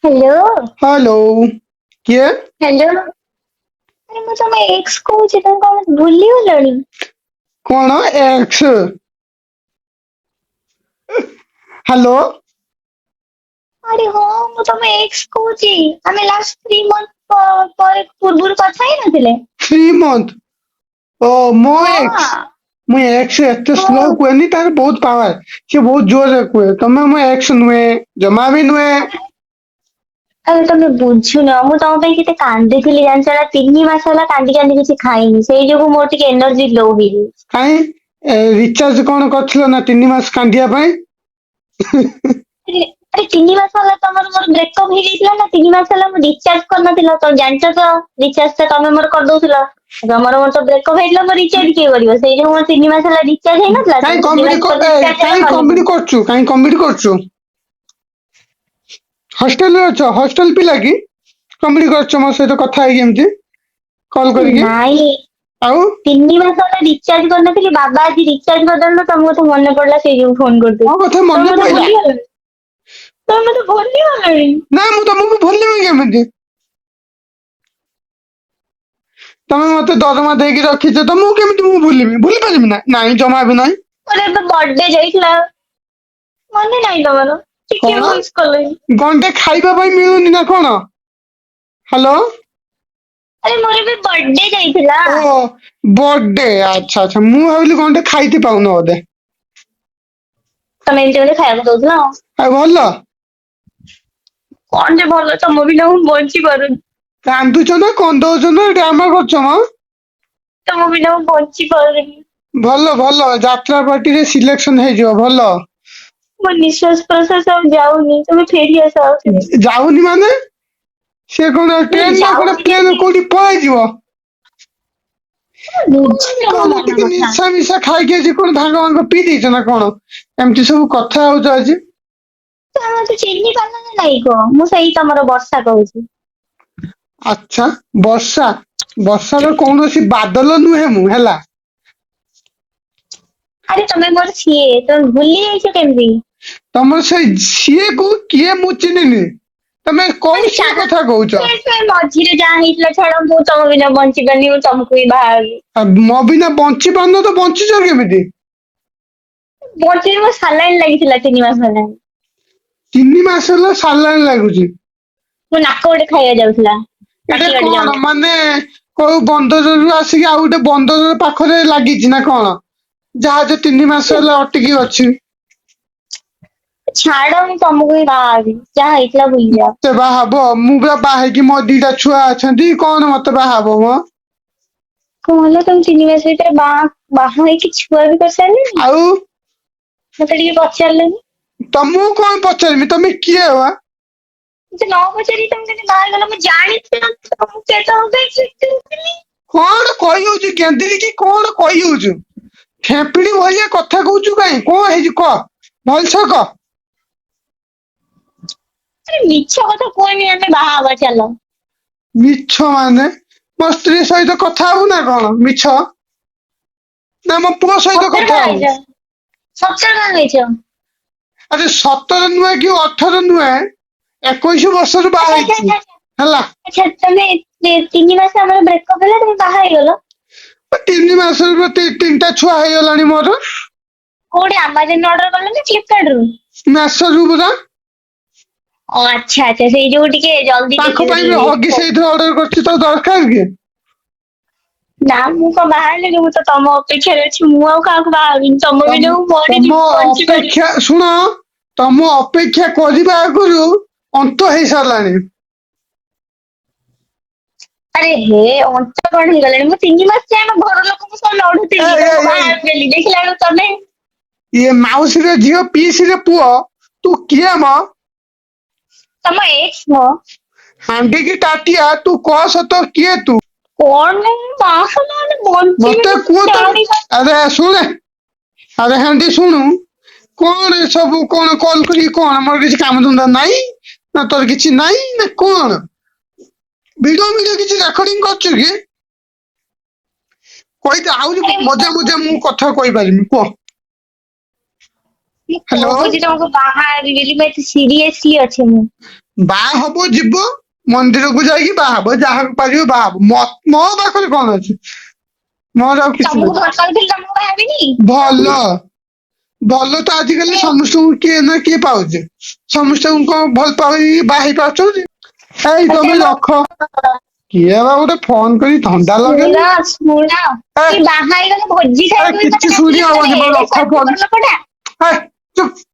Hello. Hello. किए hello. अरे ମୁଁ ତମ ଏକ୍ସ କହୁଛି ତମେ କଣ ମତେ ଭୁଲିଗଲଣି? कौन एक्स? हेलो। ଆରେ ହଁ ମୁଁ ତମ ଏକ୍ସ କହୁଛି। ଆମେ ଲାଷ୍ଟ 3 ମନ୍ଥ ପରେ ପୂର୍ବରୁ କଥା ହେଇନଥିଲେ? 3 मंथ। ओ मो एक्स। ହଁ मु एक्स एते स्लो ହଁ। कुएनी तार बहुत पावर। से बहुत जोर से कुए तमे मो एक्स नुए जमा भी नुए। ଆରେ ତମେ ବୁଝୁନ ମୁଁ ତମ ପାଇଁ କେତେ କାନ୍ଦିଥିଲି ଜାଣିଛ ନା? 3 ମାସ ହେଲା କାନ୍ଦି କାନ୍ଦି କିଛି ଖାଇନି, ସେଇ ଯୋଗୁ ମୋର ଟିକେ ଏନର୍ଜି ଲୋ ହେଇଯାଇଛି। काई रिचार्ज कौन करथिलो ना 3 मास कांदिया पाई? ଆରେ ଆରେ 3 ମାସ ହେଲା ତମର ମୋର ବ୍ରେକଅପ୍ ହେଇଯାଇଥିଲା ନା? 3 ମାସ ହେଲା ମୁଁ ରିଚାର୍ଜ କରିନଥିଲ ତ, ଜାଣିଛ ତ ରିଚାର୍ଜ ଟା ତମେ ମୋର କରିଦଉଥିଲ। ତମର ମୋର ତ ବ୍ରେକଅପ୍ ହେଇଥିଲା, ମୋର ରିଚାର୍ଜ କିଏ କରିବ? ସେଇ ଯୋଗୁ ମୋର 3 ମାସ ହେଲା ରିଚାର୍ଜ ହେଇନଥିଲା, काई ତମ ତିନି कॉमेडी ମାସ ପରେ ରିଚାର୍ଜ ହେଲା काई ମନେ कॉमेडी ପଡିଲା। करचु काई कॉमेडी करचु? हॉस्टल रे अछ हॉस्टल पिला की कॉमेडी करचु मो सहित कथा है एमती कॉल करके ନାଇଁ, आउ 3 ମାସ ହେଲା ରିଚାର୍ଜ କରିନଥିଲି, ବାବା ଆଜି ରିଚାର୍ଜ କରିଦେଲେ ତମ କଥା ମନେ पड़ला, ସେଇ ଯୋଗୁ ଫୋन ମୋ କରିଦେଲି। କଥା ତମେ ମନେ ମତେ ପଇଲା ଭୁଲିଗଲଣି? ତମେ ମତେ ଭୁଲିଗଲଣି? ନା ମୁଁ ତମକୁ ଭୁଲିବି କେମିତି? ତମେ ମତେ ଦରମା ଦେଇକି ରଖିଛ ତ ମୁଁ କେମିତି ମୁଁ ଭୁଲିବି? ଭୁଲି ପାରିବି ନା? ନାଇଁ ଜମା ବି ନାହିଁ। ମୋର ଏବେ ବର୍ଥଡେ ଯାଇଥିଲା, ମନେ ନାହିଁ ତମର? ଟିକେ କଣ ୱିଶ କଲନି। ଗଣ୍ଡେ ଖାଇବା ପାଇଁ ମିଳୁନି ନା କଣ? ହ୍ୟାଲୋ। ଆରେ ମୋର ଏବେ ବର୍ଥଡେ ଯାଇଥିଲା। ଓ ବର୍ଥଡେ ଆଚ୍ଛା ଆଚ୍ଛା ମୁଁ ଭାବିଲି ଗଣ୍ଡେ ଖାଇତେ ପାଉନ ବୋଧେ। ତମେ ଏମିତି ମୋତେ ଖାଇବାକୁ ଦଉଥିଲ ଆଉ। ଆଉ ଭଲ। କଣ ଯେ ଭଲ, ତମ ବିନା ମୁଁ ବଞ୍ଚି ପାରୁନି। କାନ୍ଦୁଛ ନା କନ୍ଦଉଛ ନା ଡ୍ରାମା କରୁଛ ମ? ତମ ବିନା ମୁଁ ବଞ୍ଚି ପାରୁନି। ଭଲ ଭଲ ଯାତ୍ରା ପାର୍ଟିରେ ସିଲେକ୍ସନ ହେଇଯିବ ଭଲ। ମୋ ନିଶ୍ୱାସ ପ୍ରଶ୍ୱାସ ଆଉ ଯାଉନି, ତମେ ଫେରି ଆସ ଆଉଥରେ। ଯାଉନି ମାନେ ସେ କଣ ମାନେ ଟ୍ରେନ ନା କଣ ଯାଉନି ପ୍ଲେନ ଯେମିତି କୋଉଠି ପଳେଇଯିବ? ବୁଝୁନି ମୋ କଣ ମନ ଟିକେ କଥା। ନିଶା ମିଶା ଖାଇକି ଆଜି କଣ ଭାଙ୍ଗ ଭାଙ୍ଗ ପିଇ ଦେଇଛ ନା କଣ? ଏମିତି ସବୁ କଥା ହଉଛ ଆଜି। ତମେ ମତେ ଚିହ୍ନି ପାରୁନ ନା ନାଇଁ କୁହ? ମୁଁ ସେଇ ତମର ବର୍ଷା କହୁଛି। ଆଚ୍ଛା ବର୍ଷା। ବର୍ଷାର କୌଣସି ବାଦଲ ନୁହେଁ ମୁଁ ହେଲା। ଆରେ ତମେ ମୋର ସିଏ, ତମେ ଭୁଲି ଯାଇଛ କେମିତି? ତମର ସେଇ ସିଏ କୁ କିଏ ମୁଁ ଚିହ୍ନିନି। ତମେ କୋଉ ମାନେ ସିଏ କଥା କହୁଛ? ସେ ମଝିରେ ଯାହା ହେଇଥିଲା ଛାଡ, ମୁଁ ତମ ବିନା ବଞ୍ଚି ପାରିନି, ମୁଁ ତମକୁ ହିଁ ବାହା ହେବି। ଆଉ ମୋ ବିନା ବଞ୍ଚି ପାରୁନ ତ ବଞ୍ଚିଛ କେମିତି? ବଞ୍ଚିବି, ମୋ ସାଲାଇନ୍ ଲାଗିଥିଲା 3 ମାସ ହେଲାଣି। 3 ମାସ ହେଲା ସାଲାଇନ୍ ଲାଗୁଛି। ମୋ ନାକ ଗୋଟେ ଖାଇବା ଯାଉଥିଲା। ଏଇଟା କାଟି କାଟି କଣ ଯାଉଥିଲା। ମାନେ କୋଉ ବନ୍ଦରରୁ ଆସିକି ଆଉ ଗୋଟେ ବନ୍ଦର ପାଖରେ ଲାଗିଛି ନା କଣ? ଜାହାଜ 3 ମାସ ହେଲା ଅଟିକି ଅଛି। ଛାଡ, ମୁଁ ତମକୁ ହିଁ ବାହା ହେବି, ଯାହା ହେଇଥିଲା ଭୁଲିଯାଅ। ମତେ ବାହା ହବ? ମୁଁ ବା ବାହା ହେଇକି ମୋ 2ଟା ଛୁଆ ଅଛନ୍ତି, କଣ ମତେ ବାହା ହବ ମ? କଣ ହେଲା, ତମେ 3 ମାସ ଭିତରେ ବାହା ହେଇକି ଛୁଆ ବି କରିସାରିଲଣି? ଆଉ ମତେ ଟିକେ ପଚାରିଲନି। ତମକୁ କଣ ପଚାରିବି? ତମେ କିଏ ବା? ମତେ ନ ପଚାରିକି ତମେ କେମିତି ବାହା ହେଇଗଲ? ମୁଁ ଜାଣିଛି ତମକୁ କେତେ ଥିଲି। କଣ କହି ହଉଛୁ ଗେନ୍ଧିକି କି କଣ କହି ହଉଛୁ? ଖେପିଡି ଭଳିଆ କଥା କହୁଛୁ କାଇଁ? କଣ ହେଇଛି କହ? ଭଲସେ କହ। ଆରେ ମିଛ କଥା କୁହନି, ଆମେ ବାହା ହବା ଚାଲ। ମିଛ ମାନେ ମୋ ସ୍ତ୍ରୀ ସହିତ କଥା ହବୁ ନା କଣ ମିଛ? ନା ମୋ ପୁଅ ସହିତ ସତରେ କଥା ବାହା ହବୁ? ହେଇଛ? ସତରେ ବାହା ହେଇଛ? ଆରେ 17 ନୁହେଁ କି 18 ନୁହେଁ, 21 ବର୍ଷରୁ ବାହା ଆଚ୍ଛା ଆଚ୍ଛା ହେଇଛି ଆଚ୍ଛା ଆଚ୍ଛା। ହେଲା। ଆଚ୍ଛା, ତମେ 3 ମାସ ଆମର ବ୍ରେକଅପ୍ ହେଲା, ତମେ ବାହା ହେଇଗଲ? 3 ମାସରେ 3ଟା ଛୁଆ ହେଇଗଲାଣି ମୋର। କୋଉଠି ଆମାଜନ ଅର୍ଡର କଲ ନା ଫ୍ଲିପକାର୍ଟ ରୁ? ମେସୋରୁ ପରା। ଓ ଆଚ୍ଛା ଆଚ୍ଛା, ସେଇ ଯୋଗୁ ଟିକେ ଜଲ୍ଦି ତାଙ୍କ ପାଇଁ ବି ହଗି ସେଇଥିରେ ଅର୍ଡର କରିଛି, ତ ଦରକାର କି? ନା ମୁଁ କଣ ବାହା ହେଲିଣି, ମୁଁ ତ ତମ ଅପେକ୍ଷାରେ ଅଛି, ମୁଁ ଆଉ କାହାକୁ ବାହା ହେବିନି। ତମ ବିନା ମୁଁ ତମ ମରିଯିବି, ବଞ୍ଚି ପାରିବି। ଅପେକ୍ଷା ଶୁଣ, ତମ ଅପେକ୍ଷା କରିବା ଆଗରୁ ଅନ୍ତ ହେଇସାରିଲାଣି। ଆରେ ହେ, ଅଣ୍ଟା କଣ ହେଇଗଲାଣି? ମୁଁ 3 ମାସ ଯାଏ ମୋ ଘର ଲୋକଙ୍କୁ ସହ ଏ ଲଢୁଥିଲି, ଏ ତମକୁ ଏ ବାହା ହେବି ବୋଲି, ଦେଖିଲା ବେଳକୁ ତମେ। ଇଏ ମାଉସୀର ଝିଅ ପିଇସିର ପୁଅ, ତୁ କିଏ ମ? ତମ ଏକ୍ସ ମ। ହାଣ୍ଡି କି ତାଟିଆ ତୁ କହ ସତ କିଏ ତୁ? କଣ ମୁଁ ବାହା ହେଲା ମାନେ ମତେ ବଞ୍ଚିବିନି କୁହ ତ। ଜାଣିନ। ଆରେ ଶୁଣେ, ଆରେ ହାଣ୍ଡି ଶୁଣୁ। କଣ ଏ ସବୁ କଣ କଲ କରିକି କଣ ମୋର କିଛି କାମ ଧନ୍ଦା ନାଇଁ? ନା ତୋର କିଛି ନାଇଁ ନା କଣ? ଭିଡିଓ କିଛି ରେକର୍ଡିଂ କରୁଛୁ କି? କହିତେ ଆହୁରି ଆରେ ମଜା ମଜା ମୁଁ କଥା କହିପାରିବି କୁହ। ମୁଁ ହ୍ୟାଲୋ। କହୁଛି ତମକୁ ବାହା ହେବି ବୋଲି, ମୁଁ ଏତେ ସିରିୟସଲି ଅଛି ମୁଁ। ବାହା ହବ ଯିବ ମନ୍ଦିରକୁ ଯାଇକି ବାହା ହବ, ଯାହାକୁ ପାରିବ ବାହା ହବ। ମୋ ପାଖରେ କଣ ଅଛି? ମୋର ଆଉ କିଛି ତମକୁ ନାହିଁ। ଭଲ ପାଉଥିଲି ତମକୁ ବାହା ହେବିନି। ଭଲ ଭଲ ତ ଆଜିକାଲି ସମସ୍ତଙ୍କୁ କିଏ ନା କିଏ ପାଉଛି। ସମସ୍ତଙ୍କୁ କଣ ଭଲ ପାଇ ବାହା ହେଇ ପାରୁଛନ୍ତି? ଏଇ ତମେ ରଖ। କିଏ ବା ଗୋଟେ ଫୋନ କରି ଧନ୍ଦା ଲଗେଇଲେ। ଶୁଣ ଏ କି ବାହା ହେଇଗଲେ ଭୋଜି ଆରେ ଖାଇବାକୁ ବି କିଛି ମତେ ଶୁଣି ଡାକୁଛନ୍ତି, ହବନି ମାନେ ବ, ଏଡେ ରଖ ଫୋନ। ସ୍ୱାର୍ଥପର ଲୋକଟା। ଚୁପ।